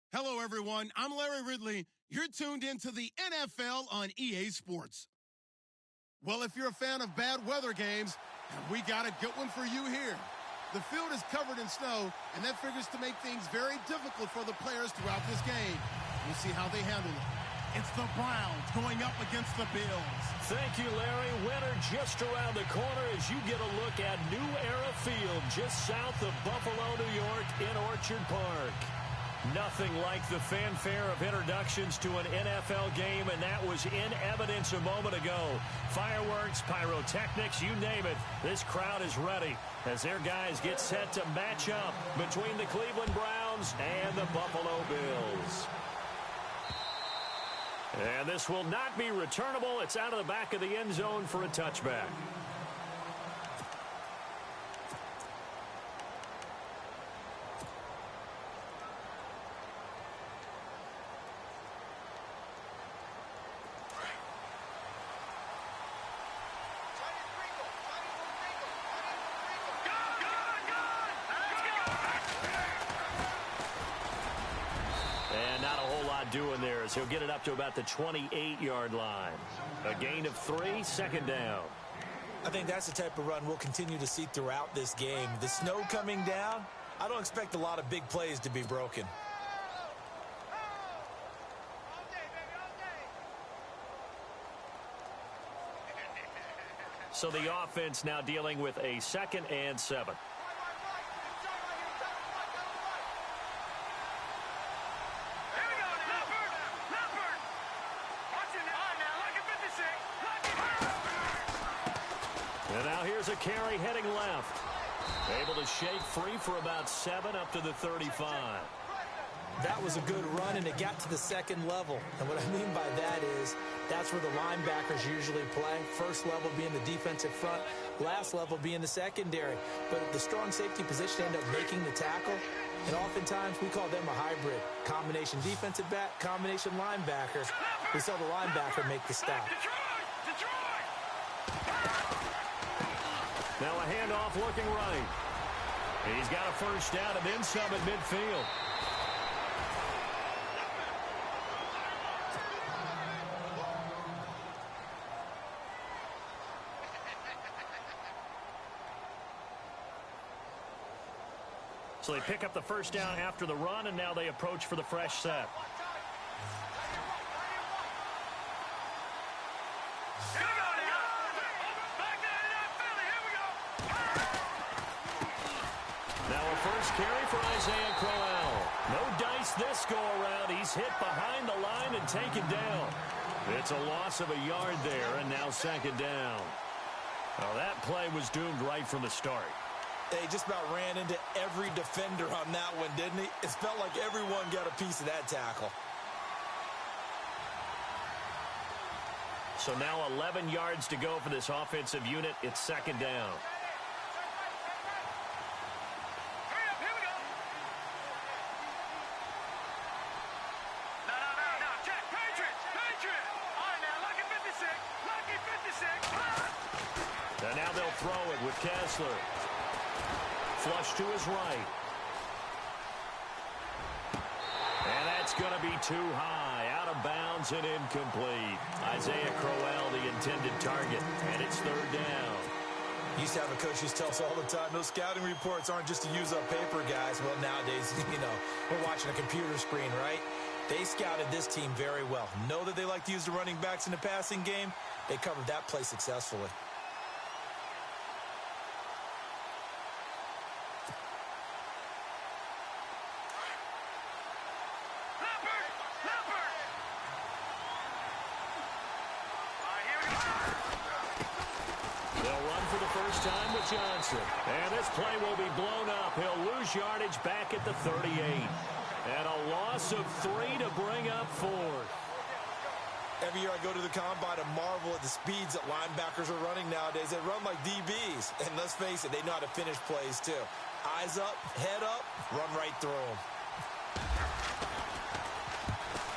Hello, everyone. I'm Larry Ridley. You're tuned into the NFL on EA Sports. Well, if you're a fan of bad weather games, we got a good one for you here. The field is covered in snow, and that figures to make things very difficult for the players throughout this game. We'll see how they handle it. It's the Browns going up against the Bills. Thank you, Larry. Winter just around the corner as you get a look at New Era Field just south of Buffalo, New York in Orchard Park. Nothing like the fanfare of introductions to an NFL game, and that was in evidence a moment ago. Fireworks, pyrotechnics, you name it. This crowd is ready as their guys get set to match up between the Cleveland Browns and the Buffalo Bills. And this will not be returnable. It's out of the back of the end zone for a touchback. Doing there is he'll get it up to about the 28-yard line. A gain of 3, second down. I think that's the type of run we'll continue to see throughout this game. The snow coming down, I don't expect a lot of big plays to be broken. So the offense now dealing with a 2nd and 7. And now here's a carry heading left. Able to shake free for about 7 up to the 35. That was a good run, and it got to the second level. And what I mean by that is that's where the linebackers usually play. First level being the defensive front, last level being the secondary. But the strong safety position ended up making the tackle. And oftentimes we call them a hybrid. Combination defensive back, combination linebacker. We saw the linebacker make the stop. Now a handoff looking right. He's got a first down and then some at midfield. So they pick up the first down after the run, and now they approach for the fresh set. Carry for Isaiah Crowell. No dice this go-around. He's hit behind the line and taken down. It's a loss of a yard there, and now second down. Well, that play was doomed right from the start. They just about ran into every defender on that one, didn't he? It felt like everyone got a piece of that tackle. So now 11 yards to go for this offensive unit. It's second down. And now they'll throw it with Kessler. Flush to his right. And that's going to be too high. Out of bounds and incomplete. Isaiah Crowell, the intended target. And it's third down. Used to have a coach used to tell us all the time, those scouting reports aren't just to use up paper, guys. Well, nowadays, we're watching a computer screen, right? They scouted this team very well. Know that they like to use the running backs in the passing game. They covered that play successfully. Time with Johnson. And this play will be blown up. He'll lose yardage back at the 38. And a loss of 3 to bring up 4. Every year I go to the combine and marvel at the speeds that linebackers are running nowadays. They run like DBs. And let's face it, they know how to finish plays too. Eyes up, head up, run right through them.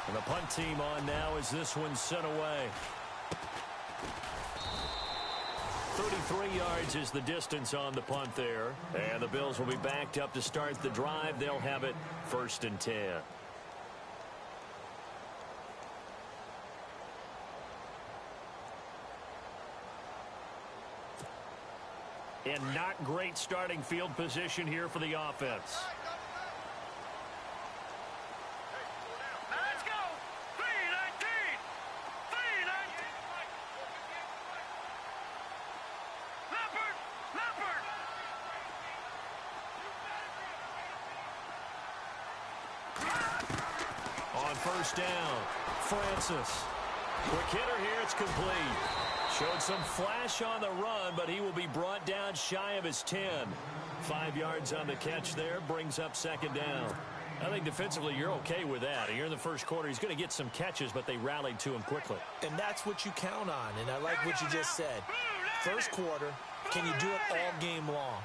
And the punt team on now as this one's sent away. 33 yards is the distance on the punt there. And the Bills will be backed up to start the drive. They'll have it 1st and 10. and not great starting field position here for the offense. Let's go. 319. 319. Leopard. Leopard. On first down, Francis. Quick hitter here, it's complete. Showed some flash on the run, but he will be brought down shy of his 10. 5 yards on the catch there, brings up second down. I think defensively you're okay with that. Here in the first quarter, he's going to get some catches, but they rallied to him quickly. And that's what you count on, and I like what you just said. First quarter, can you do it all game long?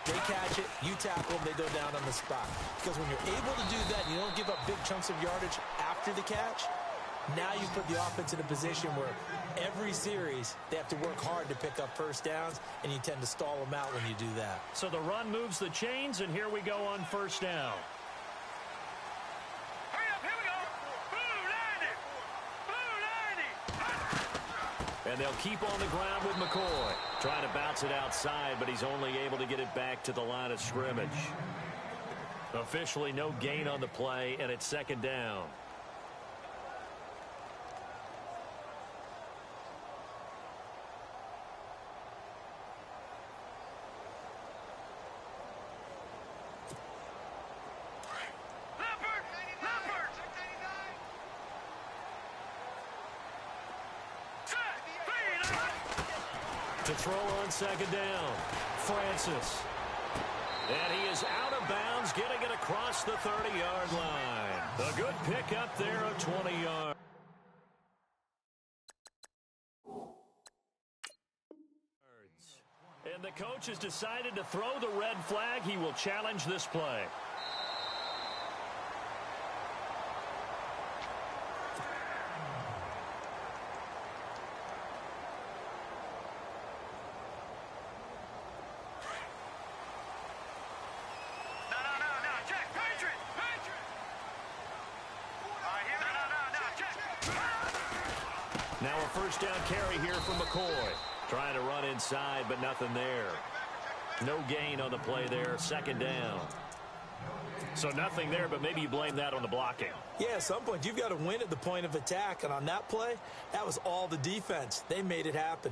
They catch it, you tackle them, they go down on the spot. Because when you're able to do that, you don't give up big chunks of yardage after the catch. Now you put the offense in a position where every series they have to work hard to pick up first downs, and you tend to stall them out when you do that. So the run moves the chains, and here we go on first down. Hurry up, here we go. Blue 90. Blue 90. And they'll keep on the ground with McCoy. Trying to bounce it outside, but he's only able to get it back to the line of scrimmage. Officially no gain on the play, and it's second down. Leopard. Leopard. Set. 390. To throw on second down, Francis. And he is out of bounds, getting it across the 30-yard line. A good pickup there of 20 yards. And the coach has decided to throw the red flag. He will challenge this play. Now a first down carry here for McCoy. Trying to run inside, but nothing there. No gain on the play there. Second down. So nothing there, but maybe you blame that on the blocking. Yeah, at some point you've got to win at the point of attack, and on that play, that was all the defense. They made it happen.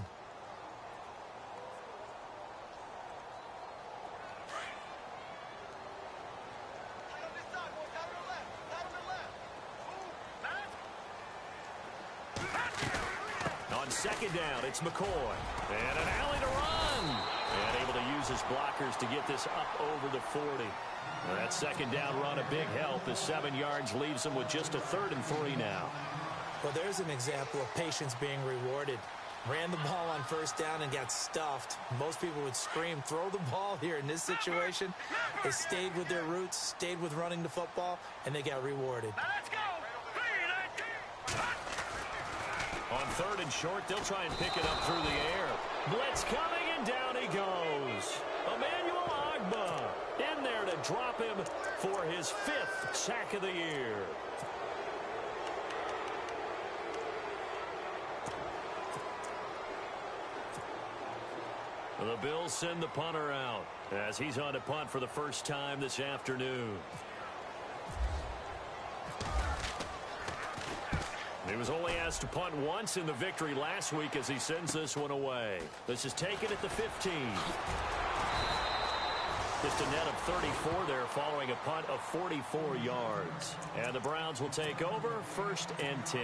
Second down, it's McCoy. And an alley to run. And able to use his blockers to get this up over the 40. That second down run a big help. The 7 yards leaves him with just a 3rd and 3 now. Well, there's an example of patience being rewarded. Ran the ball on first down and got stuffed. Most people would scream, throw the ball here. In this situation, they stayed with their roots, stayed with running the football, and they got rewarded. Let's go. 319. On 3rd and short, they'll try and pick it up through the air. Blitz coming, and down he goes. Emmanuel Agba in there to drop him for his 5th sack of the year. The Bills send the punter out as he's on to punt for the first time this afternoon. He was only asked to punt once in the victory last week as he sends this one away. This is taken at the 15. Just a net of 34 there following a punt of 44 yards. And the Browns will take over 1st and 10.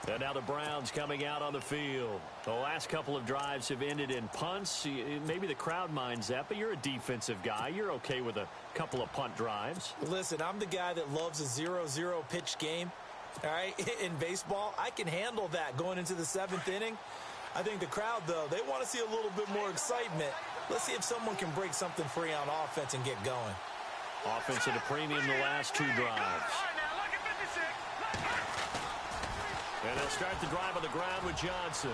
And now the Browns coming out on the field. The last couple of drives have ended in punts. Maybe the crowd minds that, but you're a defensive guy. You're okay with a couple of punt drives. Listen, I'm the guy that loves a 0-0 pitch game. All right, in baseball, I can handle that going into the 7th inning. I think the crowd, though, they want to see a little bit more excitement. Let's see if someone can break something free on offense and get going. Offense at a premium the last 2 drives. And they'll start the drive on the ground with Johnson.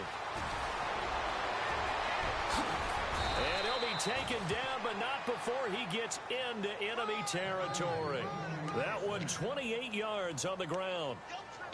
And he'll be taken down, but not before he gets into enemy territory. That one 28 yards on the ground.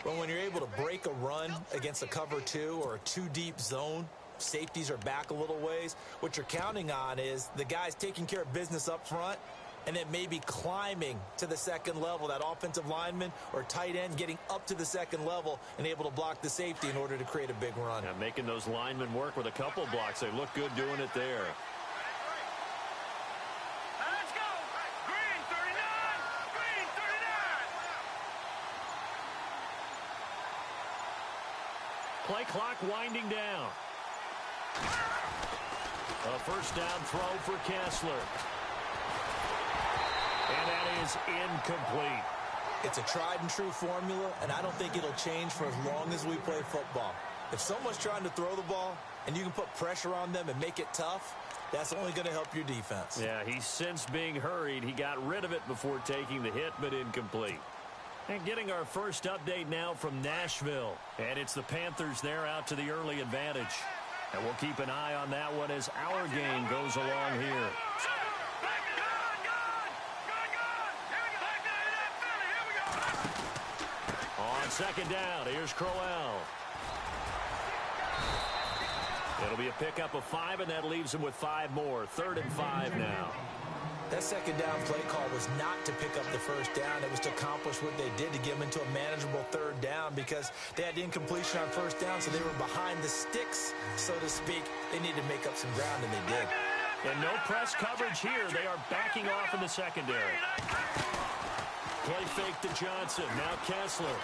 Well, when you're able to break a run against a cover 2 or a 2-deep zone, Safeties are back a little ways. What you're counting on is the guys taking care of business up front and then maybe climbing to the second level, that offensive lineman or tight end getting up to the second level and able to block the safety in order to create a big run. Yeah, making those linemen work with a couple blocks. They look good doing it there. Let's go. Green 39. Green 39. Play clock winding down. A first down throw for Kessler. And that is incomplete. It's a tried and true formula, and I don't think it'll change for as long as we play football. If someone's trying to throw the ball and you can put pressure on them and make it tough, that's only going to help your defense. Yeah, he's since being hurried. He got rid of it before taking the hit, but incomplete. And getting our first update now from Nashville. And it's the Panthers there out to the early advantage. And we'll keep an eye on that one as our game goes along here. On second down, here's Crowell. It'll be a pickup of 5, and that leaves him with 5 more. 3rd and 5 now. That second down play call was not to pick up the first down. It was to accomplish what they did to get them into a manageable 3rd down because they had incompletion on first down, so they were behind the sticks, so to speak. They needed to make up some ground, and they did. And no press coverage here. They are backing off in the secondary. Play fake to Johnson. Now Kessler.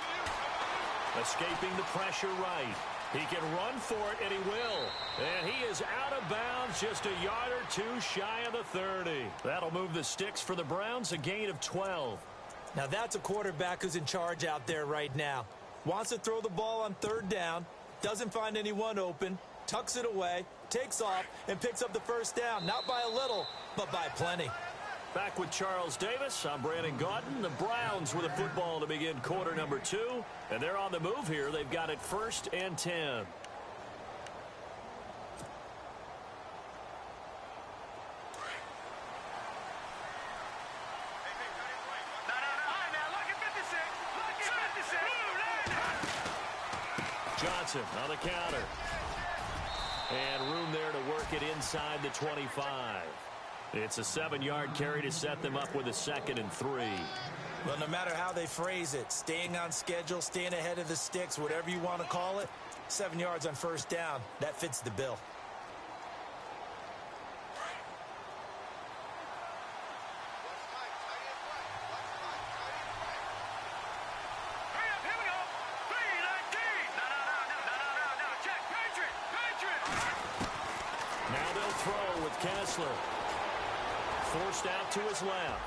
Escaping the pressure right. He can run for it, and he will. And he is out of bounds, just a yard or 2 shy of the 30. That'll move the sticks for the Browns, a gain of 12. Now that's a quarterback who's in charge out there right now. Wants to throw the ball on 3rd down, doesn't find anyone open, tucks it away, takes off, and picks up the first down. Not by a little, but by plenty. Back with Charles Davis, I'm Brandon Gaudin. The Browns with a football to begin quarter number 2. And they're on the move here. They've got it 1st and 10. Johnson on the counter. And room there to work it inside the 25. It's a 7-yard carry to set them up with a 2nd and 3. Well, no matter how they phrase it, staying on schedule, staying ahead of the sticks, whatever you want to call it, 7 yards on first down, that fits the bill. Now they'll throw with Kessler. Forced out to his left.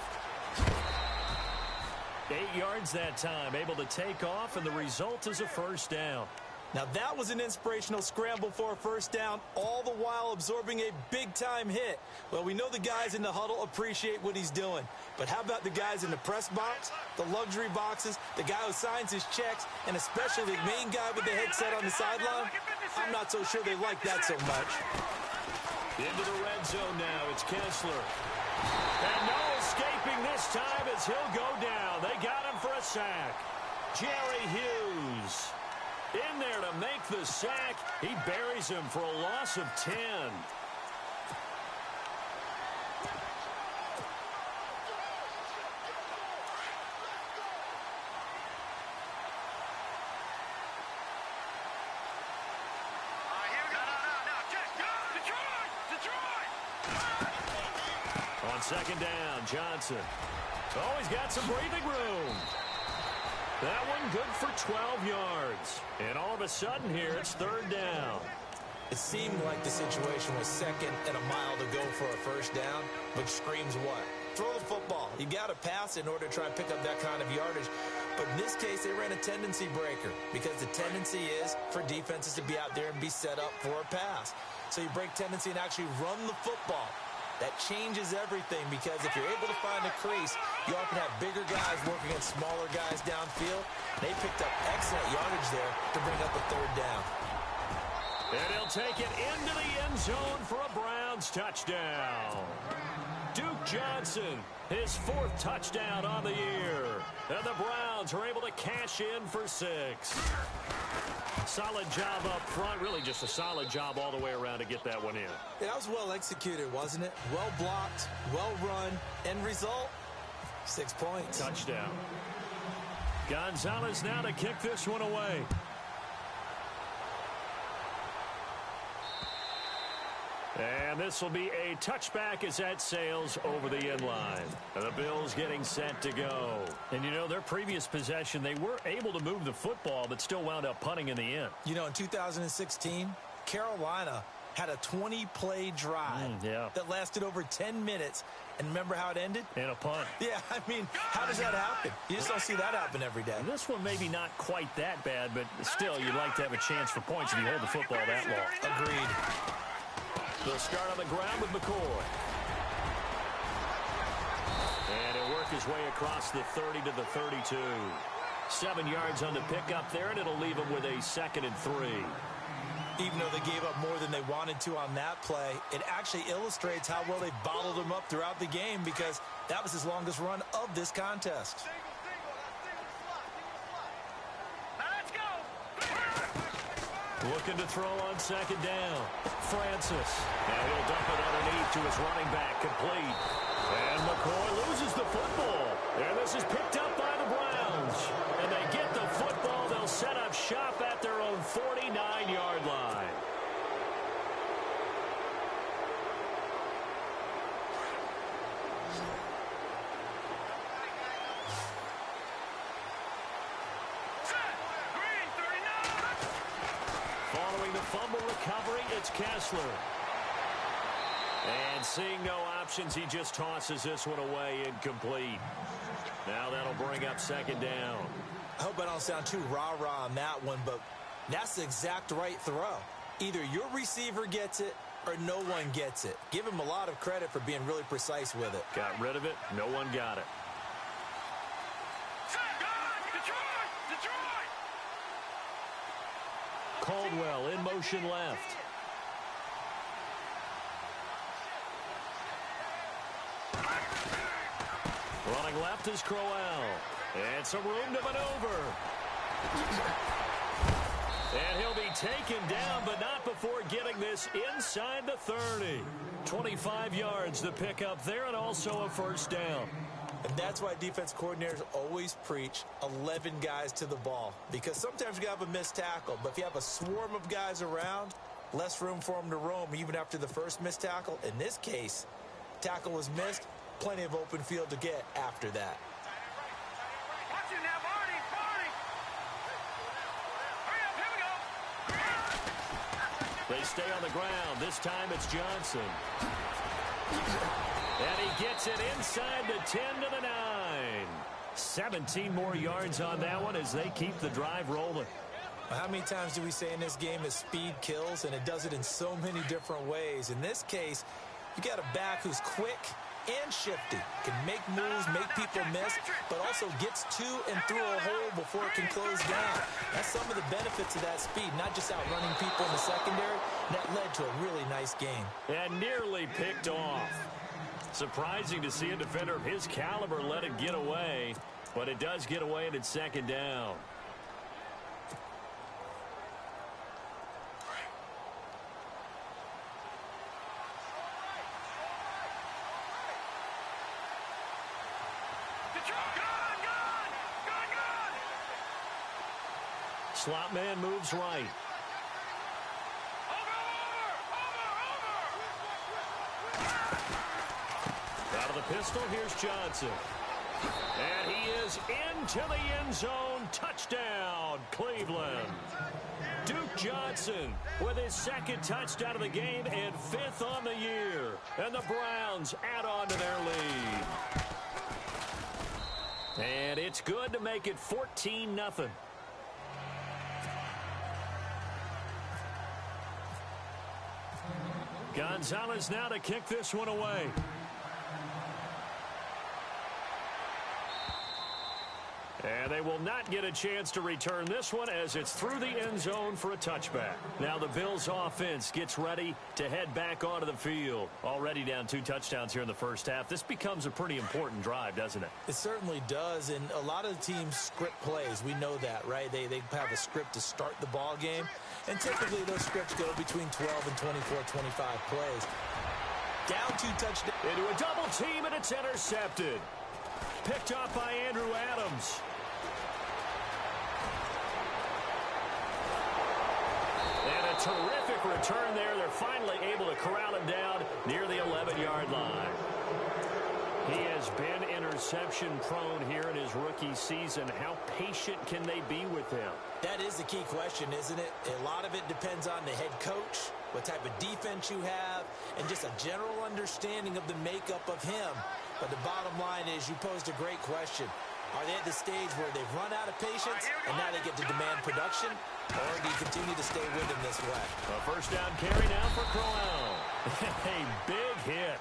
8 yards that time, able to take off, and the result is a first down. Now that was an inspirational scramble for a first down, all the while absorbing a big-time hit. Well, we know the guys in the huddle appreciate what he's doing. But how about the guys in the press box, the luxury boxes, the guy who signs his checks, and especially the main guy with the headset on the sideline? I'm not so sure they like that so much. Into the red zone now, it's Kessler. And no escaping this time as he'll go down. They got him for a sack. Jerry Hughes in there to make the sack. He buries him for a loss of 10. On second down, Johnson. Oh, he's got some breathing room. That one good for 12 yards. And all of a sudden here, it's 3rd down. It seemed like the situation was 2nd and a mile to go for a first down, which screams what? Throw the football. You got to pass in order to try and pick up that kind of yardage. But in this case, they ran a tendency breaker because the tendency is for defenses to be out there and be set up for a pass. So you break tendency and actually run the football. That changes everything because if you're able to find a crease, you often have bigger guys working against smaller guys downfield. They picked up excellent yardage there to bring up a 3rd down. And he'll take it into the end zone for a Browns touchdown. Duke Johnson, his 4th touchdown on the year. And the Browns are able to cash in for 6. Solid job up front. Really just a solid job all the way around to get that one in. Yeah, that was well executed, wasn't it? Well blocked, well run. End result, 6 points. Touchdown. Gonzalez now to kick this one away. And this will be a touchback as that sails over the end line. And the Bills getting set to go. And, you know, their previous possession, they were able to move the football, but still wound up punting in the end. You know, in 2016, Carolina had a 20-play drive that lasted over 10 minutes. And remember how it ended? In a punt. Yeah, I mean, how does that happen? You just don't see that happen every day. And this one maybe not quite that bad, but still, you'd like to have a chance for points if you hold the football that long. Agreed. They'll start on the ground with McCoy. And he'll work his way across the 30 to the 32. 7 yards on the pickup there, and it'll leave him with a 2nd and 3. Even though they gave up more than they wanted to on that play, it actually illustrates how well they bottled him up throughout the game because that was his longest run of this contest. Looking to throw on 2nd down. Francis. Now he'll dump it underneath to his running back. Complete. And McCoy loses the football. And this is picked up by the Browns. And they get the football. They'll set up shop at their own 49-yard line. Following the fumble recovery, it's Kessler. And seeing no options, he just tosses this one away incomplete. Now that'll bring up 2nd down. I hope I don't sound too rah-rah on that one, but that's the exact right throw. Either your receiver gets it or no one gets it. Give him a lot of credit for being really precise with it. Got rid of it. No one got it. Caldwell in motion left. Running left is Crowell. And some room to maneuver. And he'll be taken down, but not before getting this inside the 30. 25 yards the pickup there, and also a 1st down. And that's why defense coordinators always preach 11 guys to the ball. Because sometimes you have a missed tackle, but if you have a swarm of guys around, less room for them to roam even after the first missed tackle. In this case, tackle was missed, plenty of open field to get after that. Watch it now, Barney! Hurry up, here we go! They stay on the ground. This time it's Johnson. And he gets it inside the 10 to the 9. 17 more yards on that one as they keep the drive rolling. How many times do we say in this game is speed kills, and it does it in so many different ways. In this case, you got a back who's quick and shifty, can make moves, make people miss, but also gets to and through a hole before it can close down. That's some of the benefits of that speed, not just outrunning people in the secondary. That led to a really nice game. And nearly picked off. Surprising to see a defender of his caliber let it get away, but it does get away and it's 2nd down. Slot man moves right. Out of the pistol, here's Johnson. And he is into the end zone. Touchdown, Cleveland. Duke Johnson with his 2nd touchdown of the game and 5th on the year. And the Browns add on to their lead. And it's good to make it 14-0. Gonzalez now to kick this one away. And they will not get a chance to return this one as it's through the end zone for a touchback. Now the Bills offense gets ready to head back onto the field. Already down 2 touchdowns here in the first half. This becomes a pretty important drive, doesn't it? It certainly does, and a lot of the teams script plays. We know that, right? They have a script to start the ball game, and typically those scripts go between 12 and 24, 25 plays. Down 2 touchdowns. Into a double team, and it's intercepted. Picked up by Andrew Adams. And a terrific return there. They're finally able to corral him down near the 11-yard line. He has been interception-prone here in his rookie season. How patient can they be with him? That is the key question, isn't it? A lot of it depends on the head coach, what type of defense you have, and just a general understanding of the makeup of him. But the bottom line is you posed a great question. Are they at the stage where they've run out of patience and now they get to demand production? Or do you continue to stay with them this way? A first down carry now for Crowell. A big hit.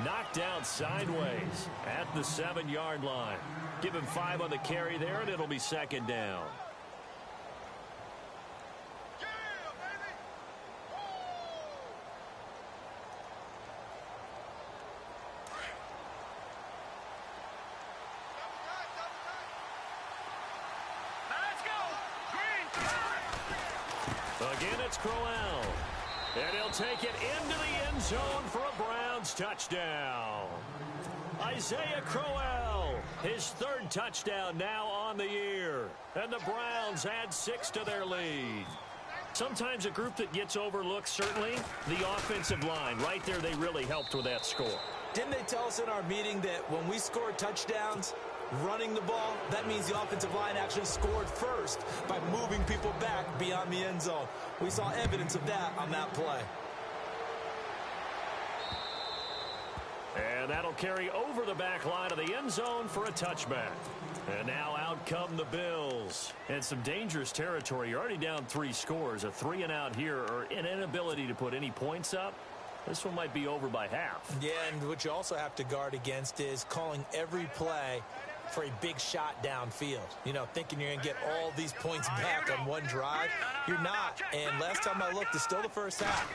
Knocked down sideways at the 7-yard line. Give him 5 on the carry there, and it'll be second down. Again, it's Crowell. And he'll take it into the end zone for a Browns touchdown. Isaiah Crowell, his 3rd touchdown now on the year. And the Browns add 6 to their lead. Sometimes a group that gets overlooked, certainly, the offensive line. Right there, they really helped with that score. Didn't they tell us in our meeting that when we score touchdowns, running the ball, that means the offensive line actually scored first by moving people back beyond the end zone. We saw evidence of that on that play. And that'll carry over the back line of the end zone for a touchback. And now out come the Bills. And some dangerous territory. You're already down 3 scores. A 3-and-out here, or an inability to put any points up. This one might be over by half. Yeah, and what you also have to guard against is calling every play for a big shot downfield. You know, thinking you're going to get all these points back on one drive. You're not. And last time I looked, it's still the first half.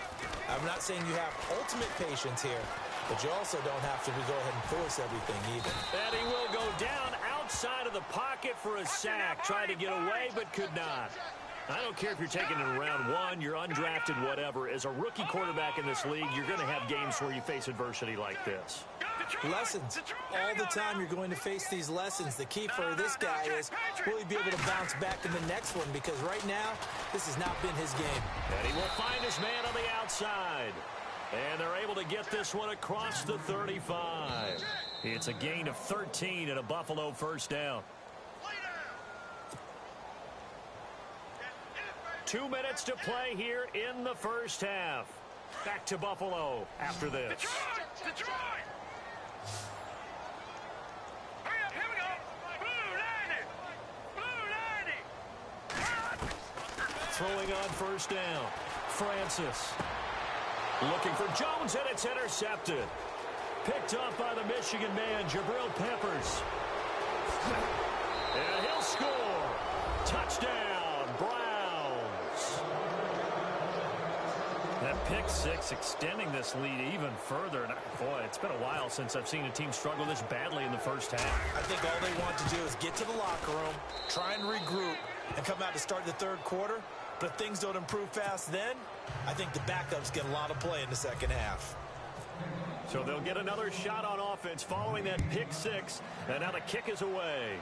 I'm not saying you have ultimate patience here, but you also don't have to go ahead and force everything either. And he will go down outside of the pocket for a sack. Tried to get away, but could not. I don't care if you're taking it in round 1, you're undrafted, whatever. As a rookie quarterback in this league, you're going to have games where you face adversity like this. Lessons. All the time you're going to face these lessons. The key for this guy is, will he be able to bounce back in the next one? Because right now, this has not been his game. And he will find his man on the outside. And they're able to get this one across the 35. It's a gain of 13 and a Buffalo first down. 2 minutes to play here in the first half. Back to Buffalo after this. Detroit! Hurry up, here we go! Blue 90! Throwing on first down. Francis. Looking for Jones, and it's intercepted. Picked up by the Michigan man, Jabril Peppers. And he'll score. Touchdown, Browns. That pick 6 extending this lead even further. And boy, it's been a while since I've seen a team struggle this badly in the first half. I think all they want to do is get to the locker room, try and regroup, and come out to start the 3rd quarter. But if things don't improve fast then, I think the backups get a lot of play in the second half. So they'll get another shot on offense following that pick 6. And now the kick is away.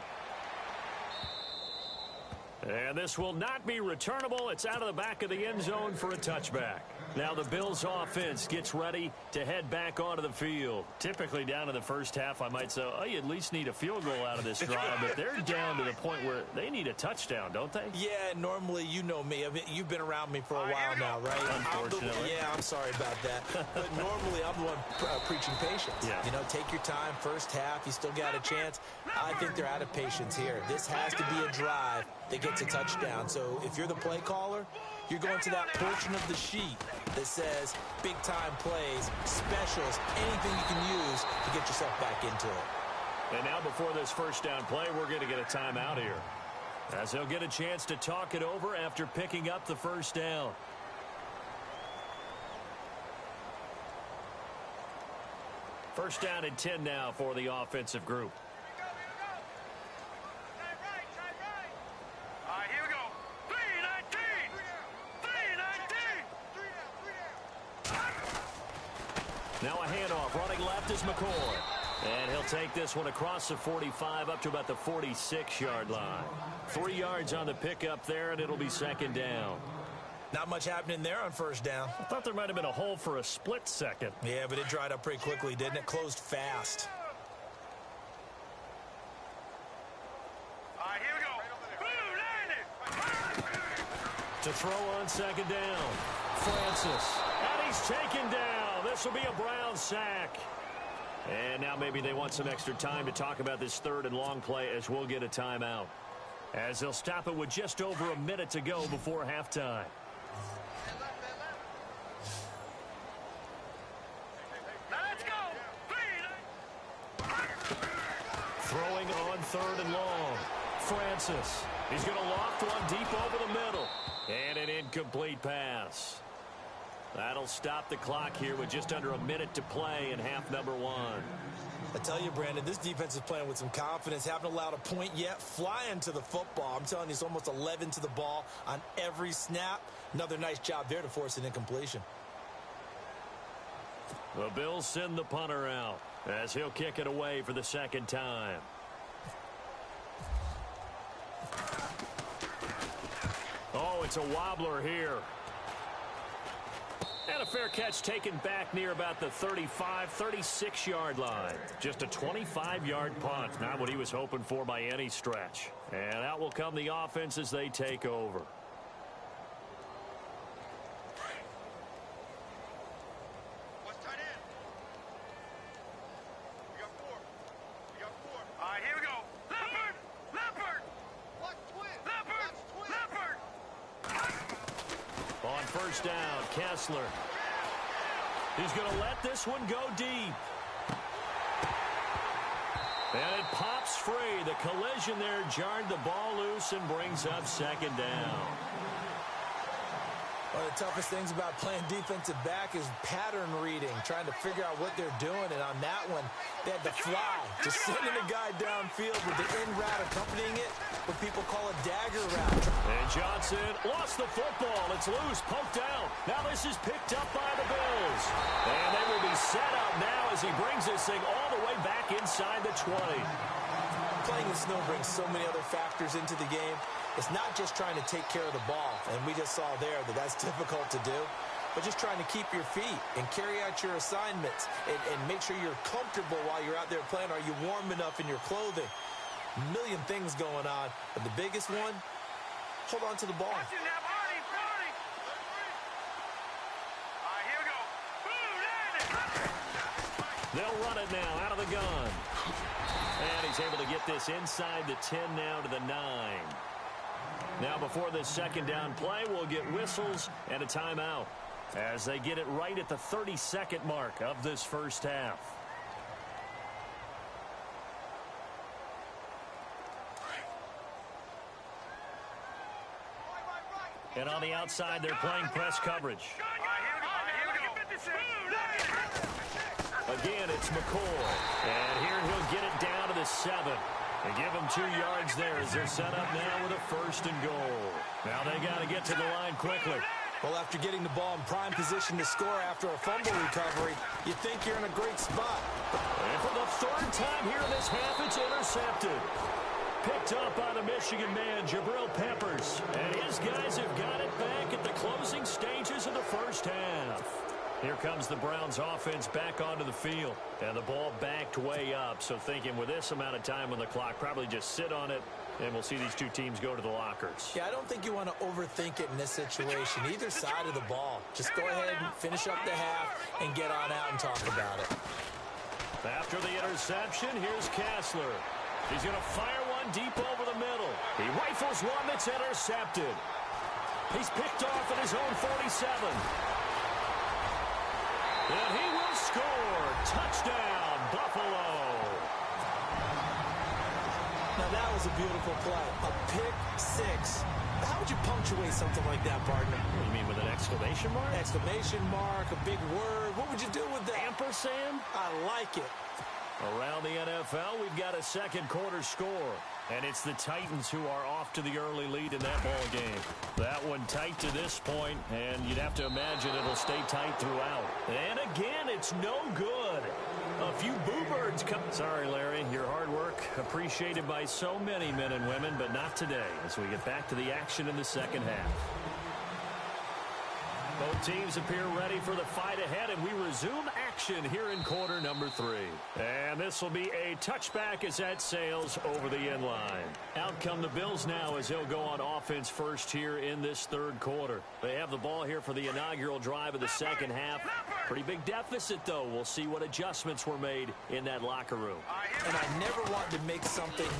And this will not be returnable. It's out of the back of the end zone for a touchback. Now the Bills offense gets ready to head back onto the field. Typically down in the first half, I might say, oh, you at least need a field goal out of this drive. But they're down to the point where they need a touchdown, don't they? Yeah, normally, you know me. I mean, you've been around me for a while now, right? Unfortunately. I'm sorry about that. But normally, I'm the one preaching patience. Yeah. You know, take your time. First half, you still got a chance. I think they're out of patience here. This has to be a drive that gets a touchdown. So if you're the play caller, you're going to that portion of the sheet that says big-time plays, specials, anything you can use to get yourself back into it. And now before this first down play, we're going to get a timeout here, as they'll get a chance to talk it over after picking up the first down. First down and 10 now for the offensive group. All right, here we go. 3-19. 3-19. Now a handoff. Running left is McCoy. And he'll take this one across the 45 up to about the 46-yard line. 3 yards on the pickup there, and it'll be second down. Not much happening there on first down. I thought there might have been a hole for a split second. Yeah, but it dried up pretty quickly, didn't it? Closed fast. All right, here we go. To throw on second down. Francis. And he's taken down. This will be a Brown sack. And now maybe they want some extra time to talk about this third and long play, as we'll get a timeout, as they'll stop it with just over a minute to go before halftime. Let's go. Throwing on third and long. Francis. He's going to loft one deep over the middle. And an incomplete pass. That'll stop the clock here with just under a minute to play in half number one. I tell you, Brandon, this defense is playing with some confidence. Haven't allowed a point yet. Flying to the football. I'm telling you, it's almost 11 to the ball on every snap. Another nice job there to force an incompletion. The Bills send the punter out as he'll kick it away for the second time. Oh, it's a wobbler here. And a fair catch taken back near about the 35, 36-yard line. Just a 25-yard punt. Not what he was hoping for by any stretch. And out will come the offense as they take over. What's tight end? We got four. All right, here we go. Leopard. What's twin? Leopard. On first down, Kessler. He's going to let this one go deep. And it pops free. The collision there jarred the ball loose and brings up second down. One of the toughest things about playing defensive back is pattern reading, trying to figure out what they're doing. And on that one, they had to fly, just sending a guy downfield with the in route accompanying it, what people call a dagger route. And Johnson lost the football. It's loose, poked out. Now this is picked up by the Bills. And they will be set up now as he brings this thing all the way back inside the 20. Playing in snow brings so many other factors into the game. It's not just trying to take care of the ball, and we just saw there that that's difficult to do, but just trying to keep your feet and carry out your assignments and make sure you're comfortable while you're out there playing. Are you warm enough in your clothing? A million things going on, but the biggest one, hold on to the ball. All right, here we go. They'll run it now out of the gun. And he's able to get this inside the 10 now to the 9. Now before this second down play, we'll get whistles and a timeout as they get it right at the 30-second mark of this first half. And on the outside, they're playing press coverage. Again, it's McCoy. And here he'll get it down to the 7. And give them 2 yards there as they're set up now with a first and goal. Now they got to get to the line quickly. Well, after getting the ball in prime position to score after a fumble recovery, you think you're in a great spot. And for the third time here in this half, it's intercepted. Picked up by the Michigan man, Jabril Peppers. And his guys have got it back at the closing stages of the first half. Here comes the Browns offense back onto the field. And the ball backed way up. So thinking with this amount of time on the clock, probably just sit on it. And we'll see these two teams go to the lockers. Yeah, I don't think you want to overthink it in this situation. Either side of the ball. Just go ahead and finish up the half and get on out and talk about it. After the interception, here's Kessler. He's going to fire one deep over the middle. He rifles one that's intercepted. He's picked off at his own 47. And he will score. Touchdown, Buffalo. was a beautiful play. A pick six. How would you punctuate something like that, partner? You mean with an exclamation mark? Exclamation mark, a big word. What would you do with that? Ampersand? I like it. Around the NFL, we've got a second quarter score. And it's the Titans who are off to the early lead in that ball game. That one tight to this point, and you'd have to imagine it'll stay tight throughout. And again, it's no good. A few boo birds come. Sorry, Larry, your hard work appreciated by so many men and women, but not today as we get back to the action in the second half. Both teams appear ready for the fight ahead, and we resume action here in quarter number 3. And this will be a touchback as that sails over the end line. Out come the Bills now as they'll go on offense first here in this third quarter. They have the ball here for the inaugural drive of the second half. Pretty big deficit, though. We'll see what adjustments were made in that locker room. And I never want to make something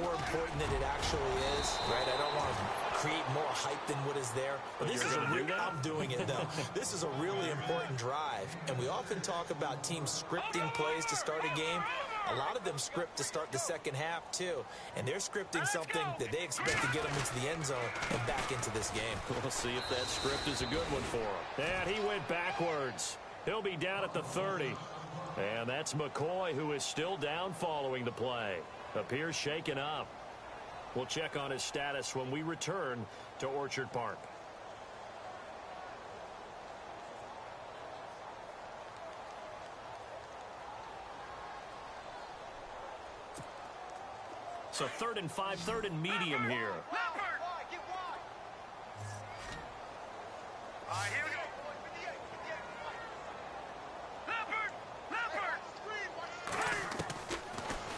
more important than it actually is, right? I don't want to create more hype than what is there. But this is I'm doing it, though. This is a really important drive. And we often talk about teams scripting plays to start a game. A lot of them script to start the second half, too. And they're scripting something that they expect to get them into the end zone and back into this game. We'll see if that script is a good one for him. And he went backwards. He'll be down at the 30. And that's McCoy, who is still down following the play. Appears shaken up. We'll check on his status when we return to Orchard Park. So 3rd and 5, 3rd and medium here. Here we go.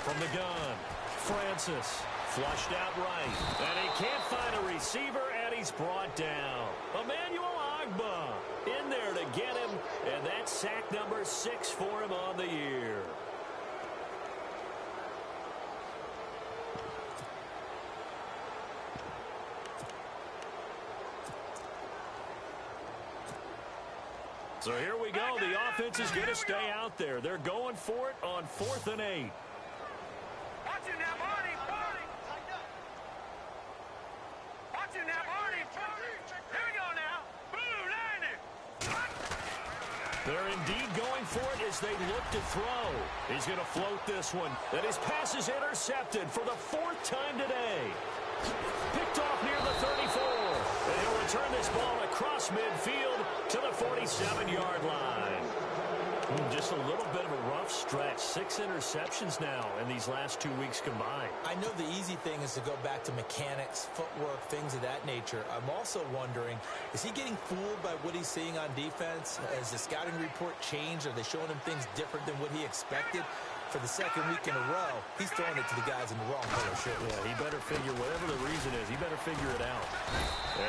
From the gun, Francis flushed out right, and he can't find a receiver, and he's brought down. Emmanuel Agba in there to get him, and that's sack number 6 for him on the year. So here we go. The offense is going to stay out there. They're going for it on 4th and 8. Watch it now, Barney. Watch it now, Barney. Here we go now. Blue 90. They're indeed going for it as they look to throw. He's going to float this one. And his pass is intercepted for the 4th time today. Picked off near the 34. And he'll return this ball across midfield to the 47-yard line. Just a little bit of a rough stretch. 6 interceptions now in these last 2 weeks combined. I know the easy thing is to go back to mechanics, footwork, things of that nature. I'm also wondering, is he getting fooled by what he's seeing on defense? Has the scouting report changed? Are they showing him things different than what he expected? For the second week in a row, he's throwing it to the guys in the wrong color shirt. Yeah, he better figure, whatever the reason is, he better figure it out.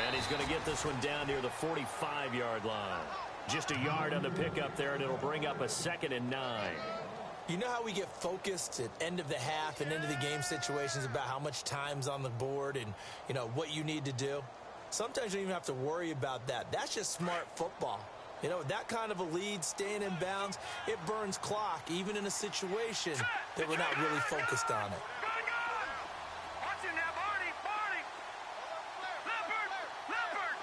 And he's going to get this one down near the 45-yard line. Just a yard on the pickup there, and it'll bring up a 2nd and 9. You know how we get focused at end of the half and end of the game situations about how much time's on the board and, you know, what you need to do? Sometimes you don't even have to worry about that. That's just smart football. You know, that kind of a lead, staying in bounds, it burns clock, even in a situation that we're not really focused on it. Watch it now, Barney. Leopard.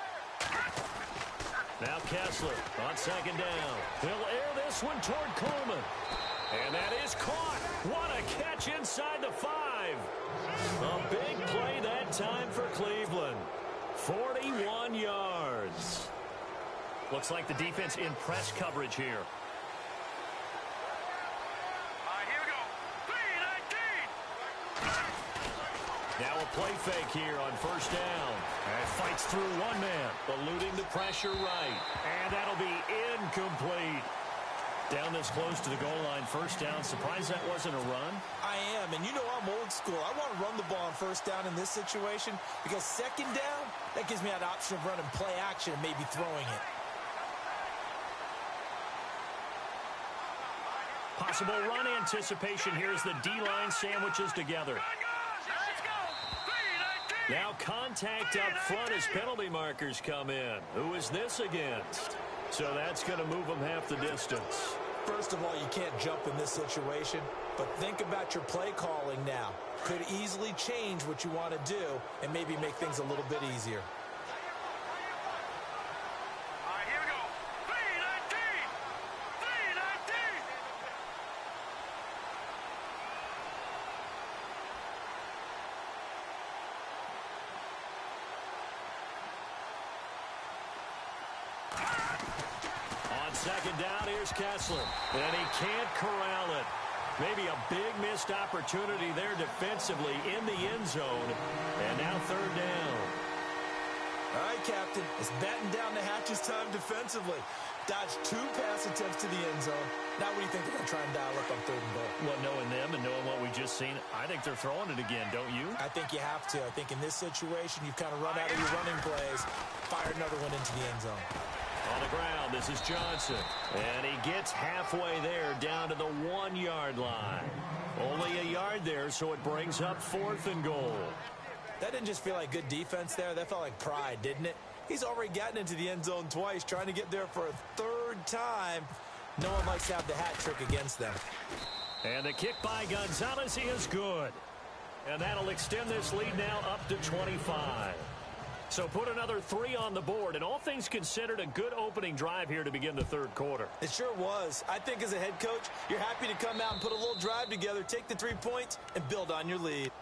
Now Kessler on 2nd down. He'll air this one toward Coleman. And that is caught. What a catch inside the 5. A big play that time for Cleveland. 41 yards. Looks like the defense in press coverage here. Here we go. 3-19. Now a play fake here on 1st down. And fights through one man, eluding the pressure right. And that'll be incomplete. Down this close to the goal line, 1st down. Surprised that wasn't a run? I am, and you know I'm old school. I want to run the ball on 1st down in this situation because 2nd down, that gives me that option of running play action and maybe throwing it. Possible run anticipation here as the D-line sandwiches together. Let's go. 3-19. Now contact up front as penalty markers come in. Who is this against? So that's going to move them half the distance. First of all, you can't jump in this situation, but think about your play calling now. Could easily change what you want to do and maybe make things a little bit easier. All right, here we go. 319! 319! On second down, here's Kessler. And he can't corral it. Maybe a big missed opportunity there defensively in the end zone. And now third down. All right, Captain. It's batten down the hatches time defensively. Dodged 2 pass attempts to the end zone. Now what do you think they're going to try and dial up on third and goal? Well, knowing them and knowing what we just seen, I think they're throwing it again, don't you? I think you have to. I think in this situation, you've kind of run out of your running plays. Fire another one into the end zone. On the ground, this is Johnson. And he gets halfway there down to the 1-yard line. Only a yard there, so it brings up 4th and goal. That didn't just feel like good defense there. That felt like pride, didn't it? He's already gotten into the end zone twice, trying to get there for a 3rd time. No one likes to have the hat trick against them. And the kick by Gonzalez is good. And that'll extend this lead now up to 25. So put another 3 on the board, and all things considered, a good opening drive here to begin the third quarter. It sure was. I think as a head coach, you're happy to come out and put a little drive together, take the 3 points, and build on your lead.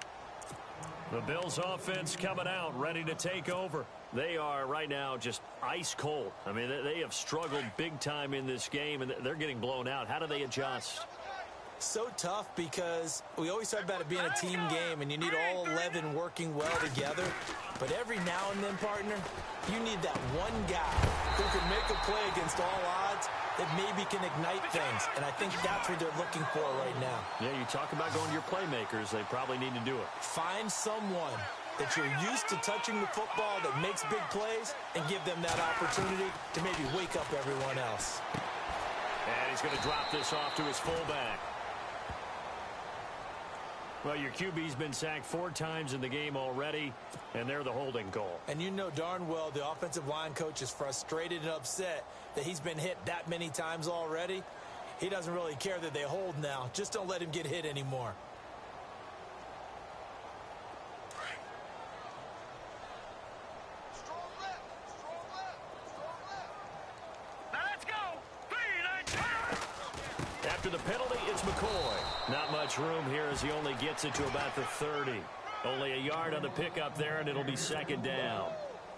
The Bills offense coming out, ready to take over. They are right now just ice cold. I mean, they have struggled big time in this game, and they're getting blown out. How do they adjust? So tough because we always talk about it being a team game, and you need all 11 working well together. But every now and then, partner, you need that one guy who can make a play against all odds that maybe can ignite things. And I think that's what they're looking for right now. Yeah, you talk about going to your playmakers. They probably need to do it. Find someone that you're used to touching the football that makes big plays and give them that opportunity to maybe wake up everyone else. And he's going to drop this off to his fullback. Well, your QB's been sacked 4 times in the game already, and they're the holding goal. And you know darn well the offensive line coach is frustrated and upset that he's been hit that many times already. He doesn't really care that they hold now. Just don't let him get hit anymore. Strong left, strong left, strong left. Now let's go. 319! After the penalty, it's McCoy. Not much room here as he only gets it to about the 30. Only a yard on the pickup there, and it'll be second down.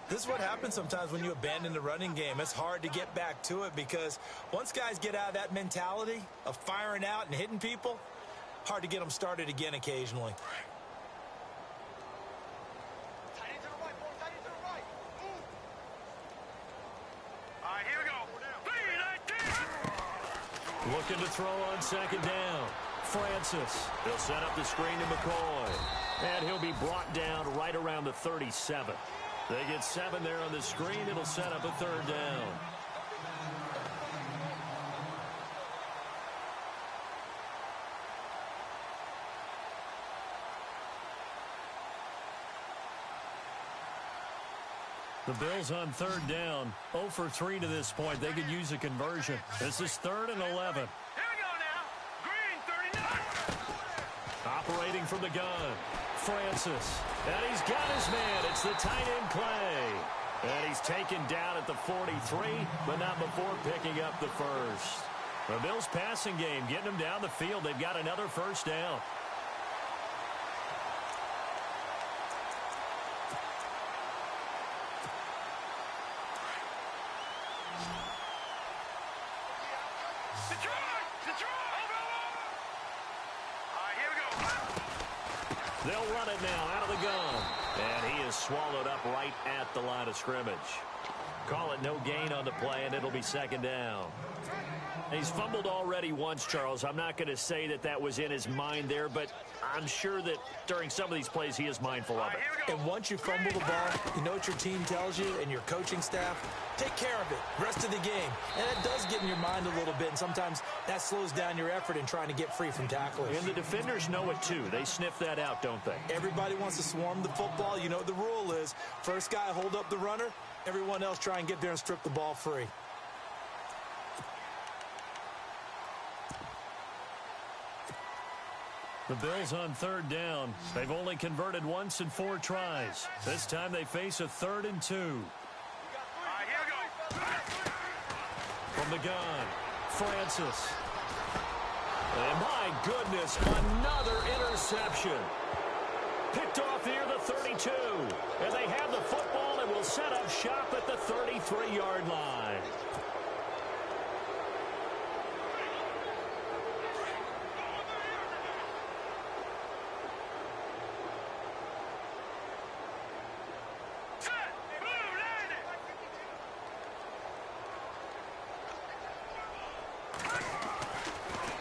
This is what happens sometimes when you abandon the running game. It's hard to get back to it because once guys get out of that mentality of firing out and hitting people, hard to get them started again occasionally. Tight end to the right, boy. Tight end to the right. Move. All right, here we go. 319! Looking to throw on second down. Francis. He'll set up the screen to McCoy. And he'll be brought down right around the 37. They get 7 there on the screen. It'll set up a third down. The Bills on third down. 0 for 3 to this point. They could use a conversion. This is 3rd and 11. Here we go now. Green, 39. Operating from the gun. Francis. And he's got his man. It's the tight end play. And he's taken down at the 43, but not before picking up the first. The Bills passing game, getting them down the field. They've got another first down. They'll run it now out of the gun. And he is swallowed up right at the line of scrimmage. Call it no gain on the play, and it'll be second down. He's fumbled already once, Charles. I'm not going to say that that was in his mind there, but I'm sure that during some of these plays he is mindful of it. And once you fumble the ball, you know what your team tells you and your coaching staff? Take care of it rest of the game. And it does get in your mind a little bit, and sometimes that slows down your effort in trying to get free from tacklers. And the defenders know it too. They sniff that out, don't they? Everybody wants to swarm the football. You know what the rule is. First guy hold up the runner. Everyone else try and get there and strip the ball free. The Bills on third down. They've only converted once in 4 tries. This time they face a 3rd and 2. Here we go. From the gun, Francis. And my goodness, another interception. Picked off near the 32. And they have the football and will set up shop at the 33-yard line.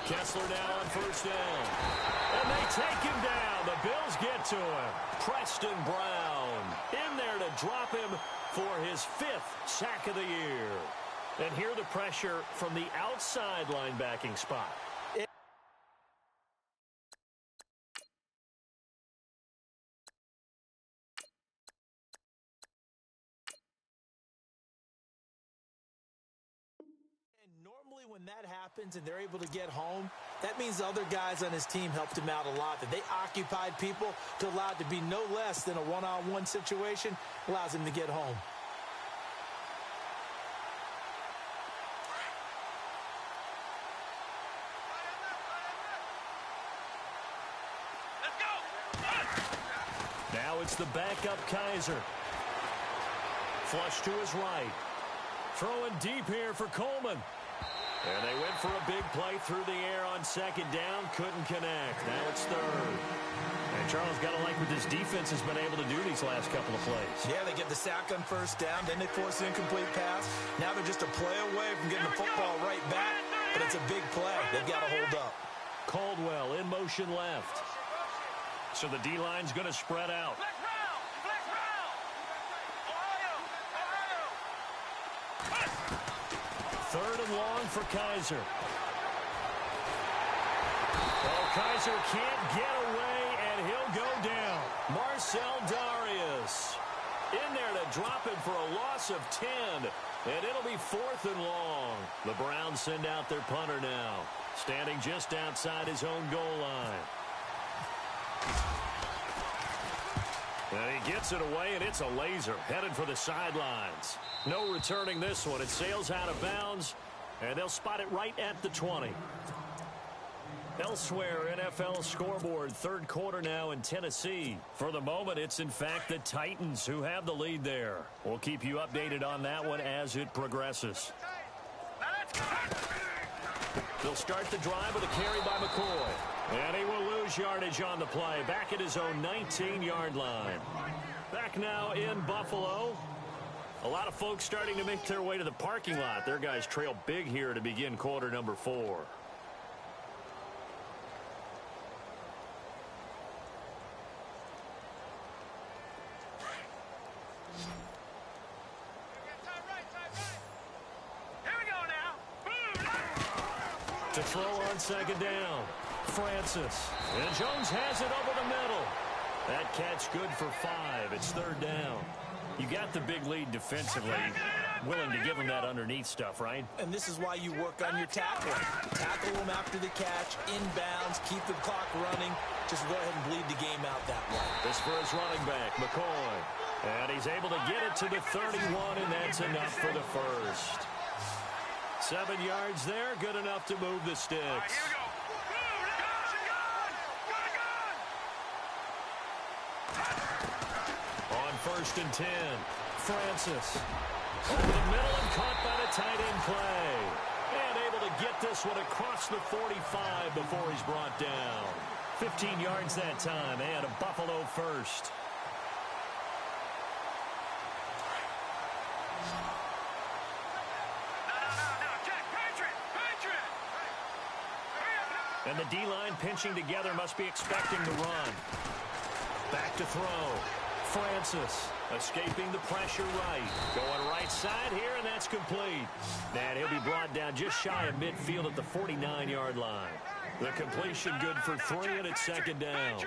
Kessler now on first down. And they take him down. The Bills get to him. Preston Brown in there to drop him for his 5th sack of the year. And here the pressure from the outside linebacking spot. Normally when that happens and they're able to get home, that means the other guys on his team helped him out a lot. That they occupied people to allow it to be no less than a one-on-one situation, allows him to get home. Now it's the backup Kaiser. Flush to his right. Throwing deep here for Coleman. And they went for a big play through the air on second down. Couldn't connect. Now it's 3rd. And Charles, got to like what this defense has been able to do these last couple of plays. Yeah, they get the sack on first down. Then they force an incomplete pass. Now they're just a play away from getting the football right back. But it's a big play. They've got to hold up. Caldwell in motion left. So the D-line's going to spread out. Third and long for Kaiser. Oh, Kaiser can't get away, and he'll go down. Marcel Darius in there to drop him for a loss of 10, and it'll be 4th and long. The Browns send out their punter now, standing just outside his own goal line. And he gets it away, and it's a laser headed for the sidelines. No returning this one. It sails out of bounds, and they'll spot it right at the 20. Elsewhere, NFL scoreboard, 3rd quarter now in Tennessee. For the moment, it's in fact the Titans who have the lead there. We'll keep you updated on that one as it progresses. They'll start the drive with a carry by McCoy. And he will lose yardage on the play, back at his own 19-yard line. Back now in Buffalo. A lot of folks starting to make their way to the parking lot. Their guys trail big here to begin quarter number 4. To throw on second down. Francis. And Jones has it over the middle. That catch good for 5. It's 3rd down. You got the big lead defensively. Willing to give him that underneath stuff, right? And this is why you work on your tackling. Tackle them after the catch, inbounds, keep the clock running. Just go ahead and bleed the game out that way. This for his running back, McCoy. And he's able to get it to the 31, and that's enough for the first. 7 yards there, good enough to move the sticks. Here we go. On 1st and 10, Francis. Over the middle and caught by the tight end play. And able to get this one across the 45 before he's brought down. 15 yards that time, and a Buffalo first. And the D-line pinching together must be expecting the run. Back to throw. Francis escaping the pressure right. Going right side here, and that's complete. And he'll be brought down just shy of midfield at the 49-yard line. The completion good for 3, and it's 2nd down.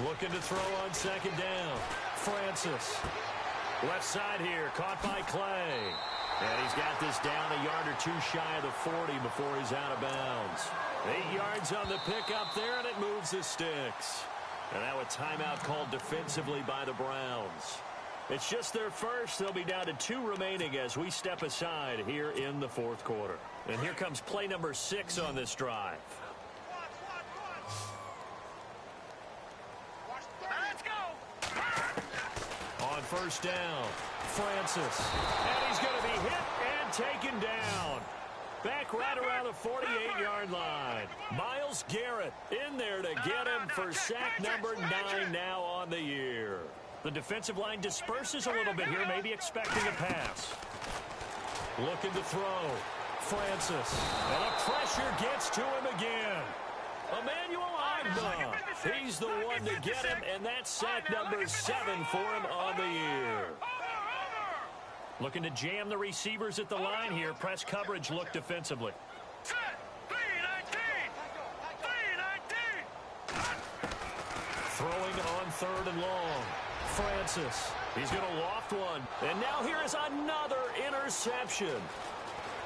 Looking to throw on 2nd down. Francis. Left side here, caught by Clay. And he's got this down a yard or two shy of the 40 before he's out of bounds. 8 yards on the pickup there, and it moves the sticks. And now a timeout called defensively by the Browns. It's just their first. They'll be down to 2 remaining as we step aside here in the fourth quarter. And here comes play number 6 on this drive. Let's go. On first down, Francis. And he's going to be hit and taken down. Back right around the 48-yard line. Myles Garrett in there to get him for sack number 9 now on the year. The defensive line disperses a little bit here, maybe expecting a pass. Looking to throw. Francis. And the pressure gets to him again. Emmanuel Ogbah. He's the one to get him, and that's sack number 7 for him on the year. Looking to jam the receivers at the line here. Press coverage look defensively. Throwing on 3rd and long. Francis. He's going to loft one. And now here is another interception.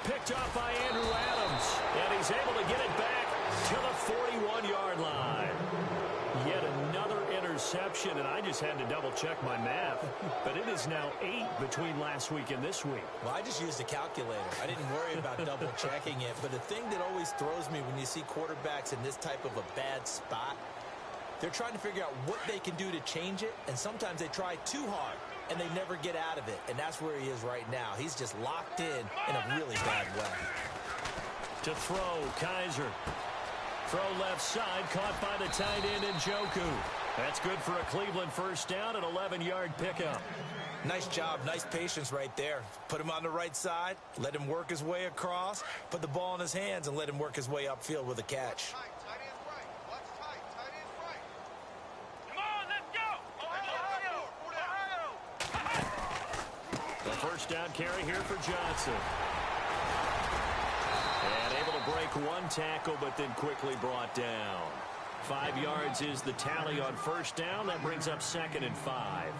Picked off by Andrew Adams. And he's able to get it back to the 41-yard line. Yet another interception, and I just had to double-check my math. But it is now 8 between last week and this week. Well, I just used a calculator. I didn't worry about double-checking it. But the thing that always throws me when you see quarterbacks in this type of a bad spot, they're trying to figure out what they can do to change it, and sometimes they try too hard, and they never get out of it. And that's where he is right now. He's just locked in a really bad way. To throw, Kaiser. Throw left side, caught by the tight end Njoku. That's good for a Cleveland first down, an 11-yard pickup. Nice job, nice patience right there. Put him on the right side, let him work his way across, put the ball in his hands, and let him work his way upfield with a catch. First down carry here for Johnson. And able to break one tackle, but then quickly brought down. 5 yards is the tally on first down. That brings up 2nd and 5.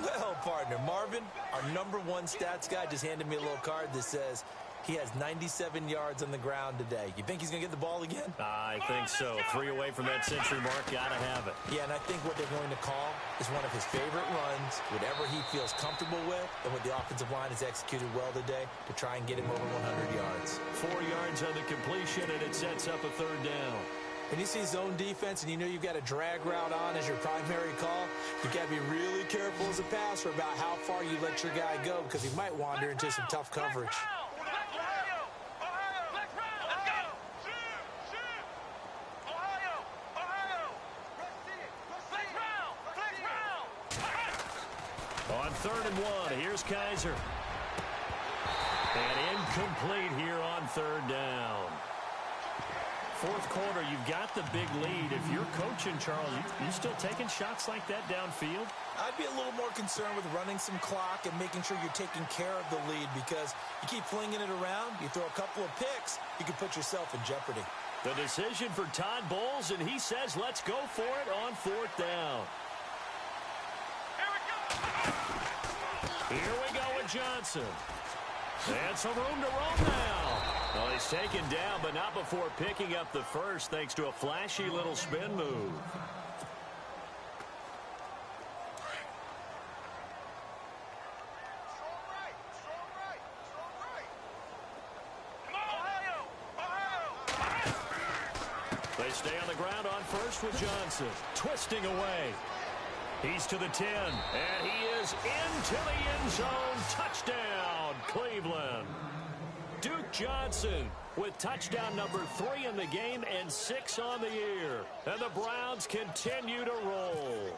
Well, partner, Marvin, our #1 stats guy, just handed me a little card that says he has 97 yards on the ground today. You think he's going to get the ball again? I think so. 3 away from that century mark. Got to have it. Yeah, and I think what they're going to call is one of his favorite runs, whatever he feels comfortable with, and what the offensive line has executed well today to try and get him over 100 yards. 4 yards on the completion, and it sets up a 3rd down. When you see zone defense and you know you've got a drag route on as your primary call, you've got to be really careful as a passer about how far you let your guy go because he might wander into some tough coverage. On 3rd and 1, here's Kaiser. And incomplete here on 3rd down. Fourth quarter, you've got the big lead. If you're coaching, Charles, you still taking shots like that downfield? I'd be a little more concerned with running some clock and making sure you're taking care of the lead because you keep flinging it around, you throw a couple of picks, you can put yourself in jeopardy. The decision for Todd Bowles, and he says let's go for it on 4th down. Here we go with Johnson. And some room to roam now. Well, he's taken down, but not before picking up the first, thanks to a flashy little spin move. They stay on the ground on first with Johnson. Twisting away. He's to the 10, and he is into the end zone. Touchdown, Cleveland. Duke Johnson with touchdown number 3 in the game and 6 on the year. And the Browns continue to roll.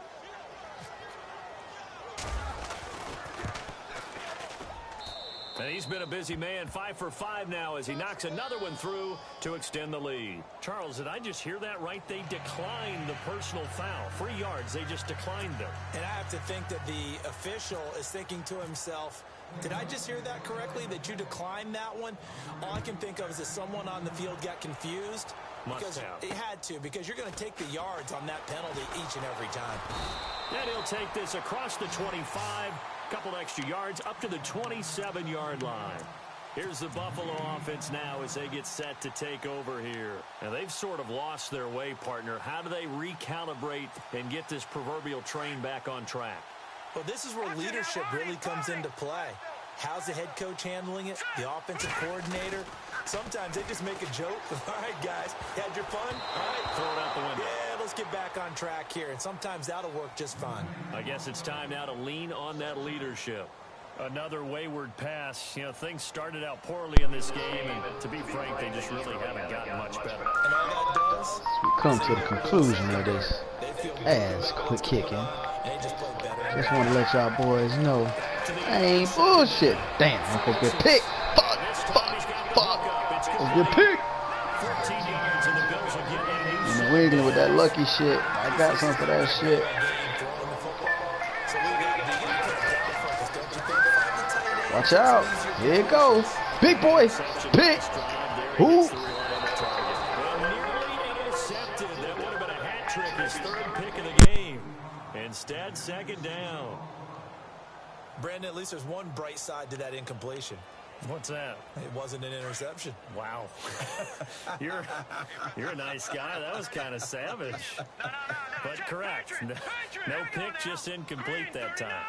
And he's been a busy man, 5 for 5 now as he knocks another one through to extend the lead. Charles, did I just hear that right? They declined the personal foul. 3 yards, they just declined them. And I have to think that the official is thinking to himself, did I just hear that correctly, that you declined that one? All I can think of is that someone on the field got confused. Must have. It had to, because you're going to take the yards on that penalty each and every time. And he'll take this across the 25. Couple extra yards up to the 27-yard line. Here's the Buffalo offense now as they get set to take over here. Now, they've sort of lost their way, partner. How do they recalibrate and get this proverbial train back on track? Well, this is where leadership really comes into play. How's the head coach handling it? The offensive coordinator? Sometimes they just make a joke. All right, guys, had your fun? All right, throw it out the window. Yeah, let's get back on track here. And sometimes that'll work just fine. I guess it's time now to lean on that leadership. Another wayward pass. You know, things started out poorly in this game, and to be frank, they just really haven't gotten much better. And all that does, We come to the conclusion of this ass quick kicking. Just want to let y'all boys know I ain't bullshit. Damn, I'm supposed to get picked. Fuck. Let's get picked. 14 yards, and the Bills are getting a And the wiggling with that lucky shit. I got some for that shit. Watch out. Here it goes. Big boy. Pick. Who? nearly intercepted. That would have been a hat trick, his third pick of the game. Instead, second down. Brandon, at least there's one bright side to that incompletion. What's that? It wasn't an interception. Wow. You're a nice guy. That was kind of savage. But correct. No pick, just incomplete that time.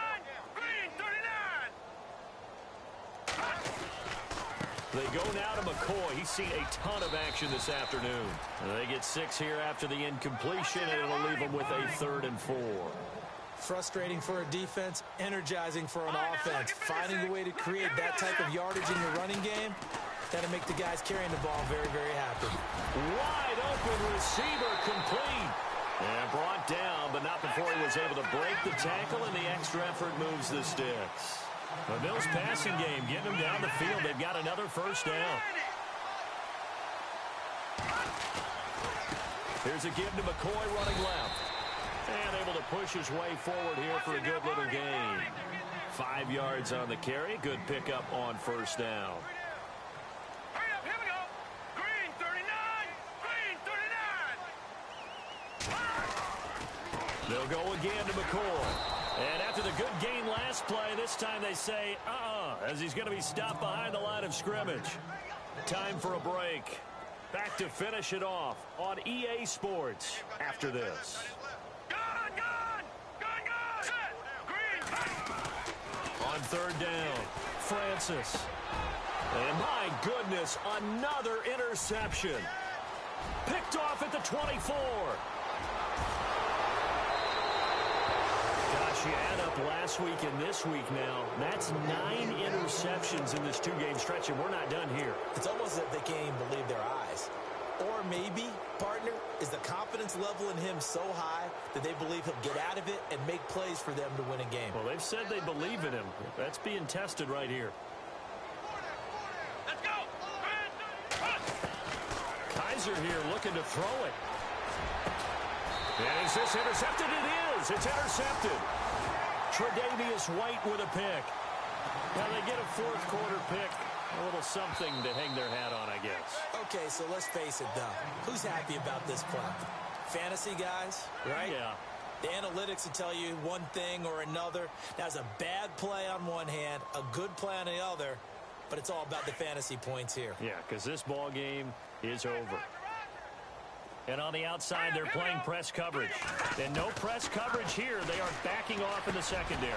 They go now to McCoy. He's seen a ton of action this afternoon. They get 6 here after the incompletion, and it'll leave them with a 3rd and 4. Frustrating for a defense, energizing for an offense. Finding a way to create that type of yardage in your running game, that'll make the guys carrying the ball very, very happy. Wide open receiver complete. And brought down, but not before he was able to break the tackle, and the extra effort moves the sticks. The Bills passing game, getting them down the field. They've got another first down. Here's a give to McCoy running left. And able to push his way forward here for a good little gain. 5 yards on the carry. Good pickup on first down. Hurry up, here we go. Green 39. Green 39. They'll go again to McCoy. And after the good gain last play, this time they say, as he's going to be stopped behind the line of scrimmage. Time for a break. Back to finish it off on EA Sports after this. On third down, Francis. And my goodness, another interception. Picked off at the 24. Gosh, you add up last week and this week now. That's 9 interceptions in this 2-game stretch, and we're not done here. It's almost as if they can't even believe their eyes. Or maybe, partner, is the confidence level in him so high that they believe he'll get out of it and make plays for them to win a game. Well, they've said they believe in him. That's being tested right here. Let's go. Kaiser here looking to throw it. And is this intercepted? It is. It's intercepted. Tre'Davious White with a pick. Now they get a fourth-quarter pick. A little something to hang their hat on, I guess. Okay, so let's face it, though. Who's happy about this play? Fantasy guys, right? Yeah. The analytics will tell you one thing or another. That's a bad play on one hand, a good play on the other, but it's all about the fantasy points here. Yeah, because this ball game is over. And on the outside, they're playing press coverage. And no press coverage here. They are backing off in the secondary.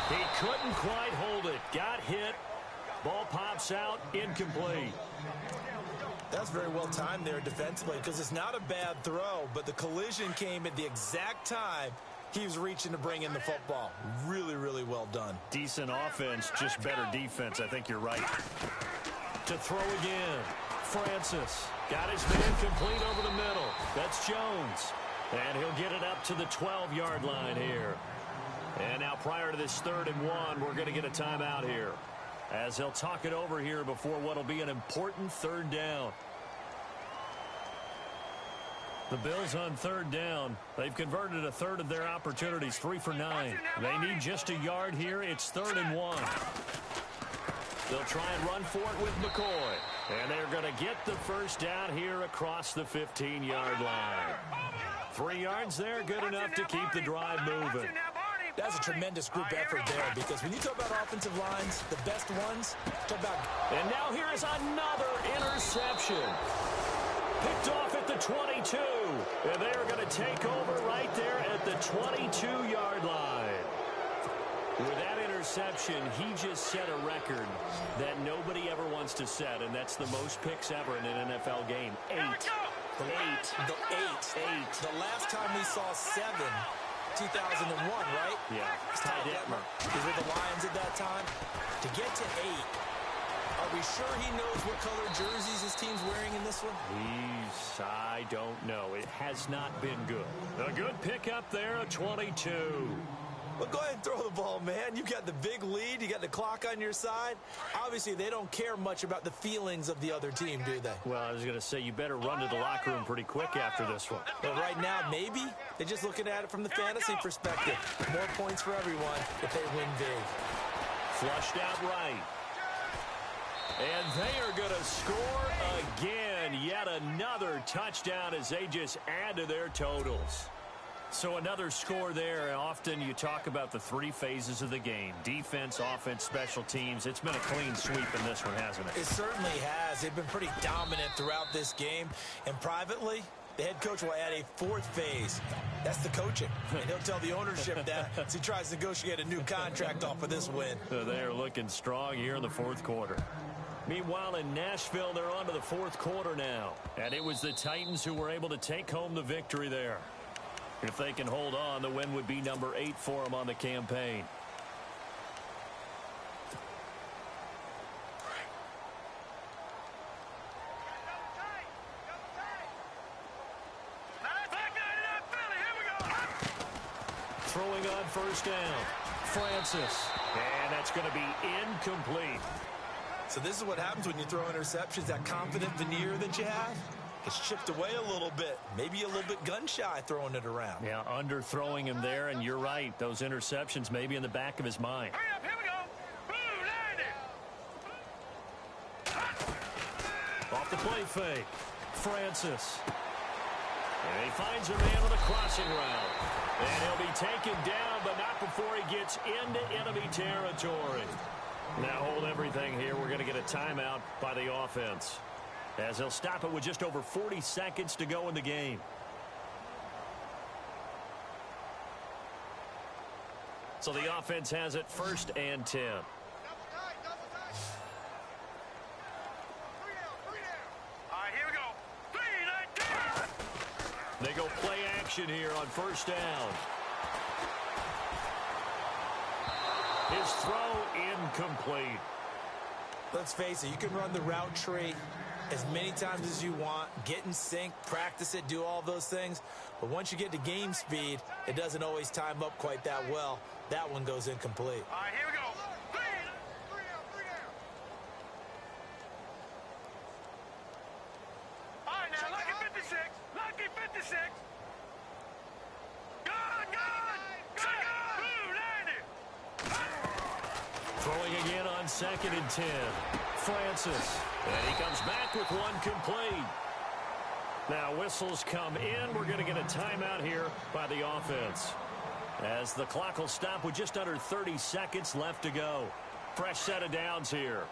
He couldn't quite hold it. Got hit. Ball pops out, incomplete. That's very well timed there defensively because it's not a bad throw, but the collision came at the exact time he was reaching to bring in the football. Really, really well done. Decent offense, just better defense. I think you're right. To throw again. Francis got his man complete over the middle. That's Jones. And he'll get it up to the 12-yard line here. And now prior to this 3rd and 1, we're going to get a timeout here, as they'll talk it over here before what will be an important 3rd down. The Bills on 3rd down. They've converted a third of their opportunities, 3 for 9. They need just a yard here. It's 3rd and 1. They'll try and run for it with McCoy. And they're going to get the first down here across the 15-yard line. 3 yards there, good enough to keep the drive moving. That's a tremendous group effort there, because when you talk about offensive lines, the best ones, talk about... And now here is another interception. Picked off at the 22. And they are going to take over right there at the 22-yard line. With that interception, he just set a record that nobody ever wants to set, and that's the most picks ever in an NFL game. 8. The last time we saw 7, 2001, right? Yeah. Ty Detmer. He was with the Lions at that time. To get to 8, are we sure he knows what color jerseys his team's wearing in this one? I don't know. It has not been good. A good pickup there, a 22. Well, go ahead and throw the ball, man. You got the big lead. You got the clock on your side. Obviously, they don't care much about the feelings of the other team, do they? Well, I was going to say, you better run to the locker room pretty quick after this one. But right now, maybe they're just looking at it from the fantasy perspective. More points for everyone if they win big. Flushed out right. And they are going to score again. Yet another touchdown as they just add to their totals. So another score there. Often you talk about the 3 phases of the game. Defense, offense, special teams. It's been a clean sweep in this one, hasn't it? It certainly has. They've been pretty dominant throughout this game. And privately, the head coach will add a 4th phase. That's the coaching. And he'll tell the ownership that as he tries to negotiate a new contract off of this win. So they are looking strong here in the 4th quarter. Meanwhile, in Nashville, they're on to the 4th quarter now. And it was the Titans who were able to take home the victory there. If they can hold on, the win would be number 8 for them on the campaign. Throwing on first down. Francis. And that's going to be incomplete. So this is what happens when you throw interceptions. That confident veneer that you have, it's chipped away a little bit. Maybe a little bit gun-shy throwing it around. Yeah, underthrowing him there, and you're right. Those interceptions may be in the back of his mind. Hurry up, here we go. Boom, land it. Off the play fake. Francis. And he finds a man on the crossing route. And he'll be taken down, but not before he gets into enemy territory. Now hold everything here. We're going to get a timeout by the offense, as they'll stop it with just over 40 seconds to go in the game. So the offense has it 1st and 10. Double tight. All right, here we go. 3, 19. They go play action here on first down. His throw incomplete. Let's face it, you can run the route tree as many times as you want, get in sync, practice it, do all those things. But once you get to game speed, it doesn't always time up quite that well. That one goes incomplete. All right, here we go. 3 down. All right, now, lucky 56. Lucky 56. Gone. Boom, landed. Throwing again on 2nd and 10. Francis. And he comes back with one complete. Now whistles come in. We're going to get a timeout here by the offense, as the clock will stop with just under 30 seconds left to go. Fresh set of downs here.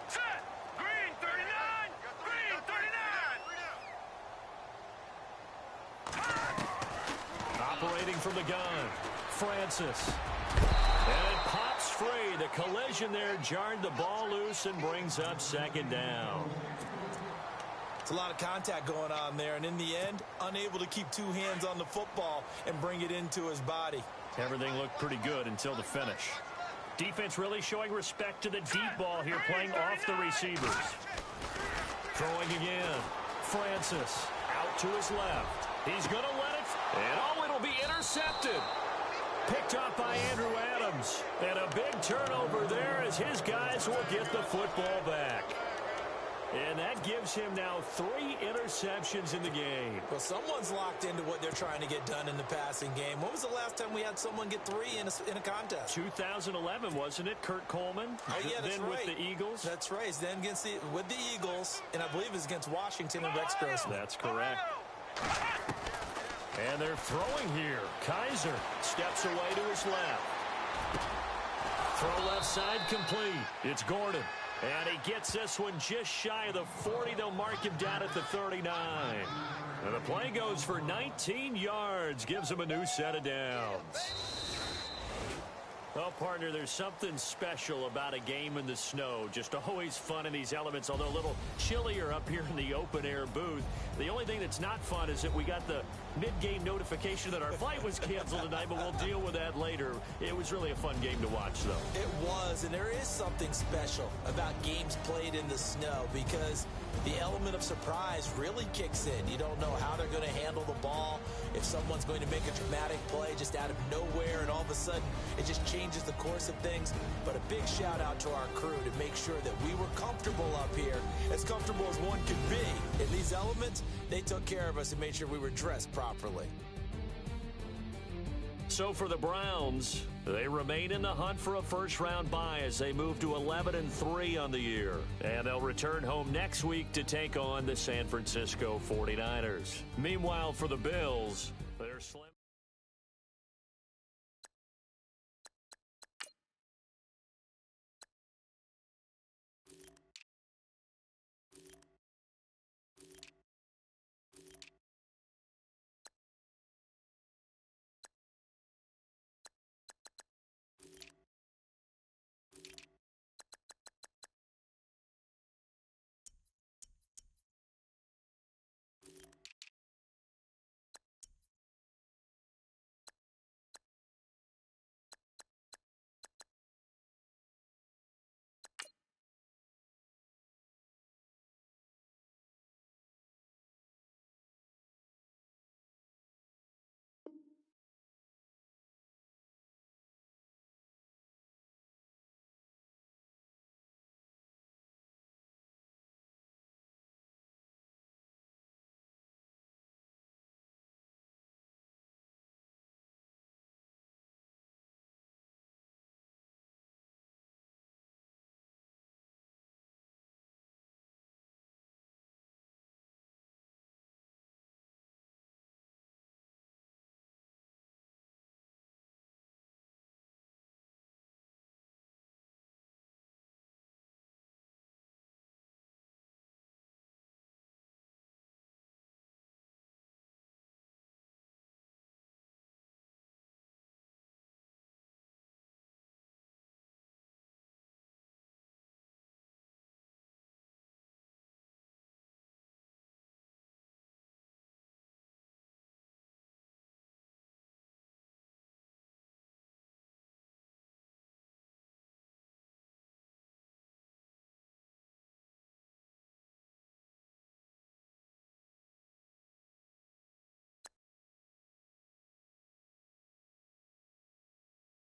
Set. Green 39. Green 39. Operating from the gun. Francis. And it pops free. The collision there jarred the ball loose and brings up 2nd down. It's a lot of contact going on there, and in the end, unable to keep 2 hands on the football and bring it into his body. Everything looked pretty good until the finish. Defense really showing respect to the deep ball here, playing off the receivers. Throwing again. Francis out to his left. He's going to let it, and it'll be intercepted. Picked up by Andrew Adams. And a big turnover there as his guys will get the football back. And that gives him now 3 interceptions in the game. Well, someone's locked into what they're trying to get done in the passing game. When was the last time we had someone get 3 in a contest? 2011, wasn't it? Kurt Coleman. Oh, yeah, that's then right. with the Eagles. That's right. Then with the Eagles, and I believe it's against Washington and Rex Grossman. That's correct. And they're throwing here. Kaiser steps away to his left. Throw left side complete. It's Gordon. And he gets this one just shy of the 40. They'll mark him down at the 39. And the play goes for 19 yards. Gives him a new set of downs. Well, partner, there's something special about a game in the snow. Just always fun in these elements, although a little chillier up here in the open-air booth. The only thing that's not fun is that we got the mid-game notification that our flight was canceled tonight, but we'll deal with that later. It was really a fun game to watch, though. It was, and there is something special about games played in the snow because the element of surprise really kicks in. You don't know how they're going to handle the ball, if someone's going to make a dramatic play just out of nowhere, and all of a sudden it just changes the course of things. But a big shout out to our crew to make sure that we were comfortable up here, as comfortable as one could be. In these elements, they took care of us and made sure we were dressed properly. So for the Browns, they remain in the hunt for a first-round bye as they move to 11-3 on the year. And they'll return home next week to take on the San Francisco 49ers. Meanwhile, for the Bills, they're slim.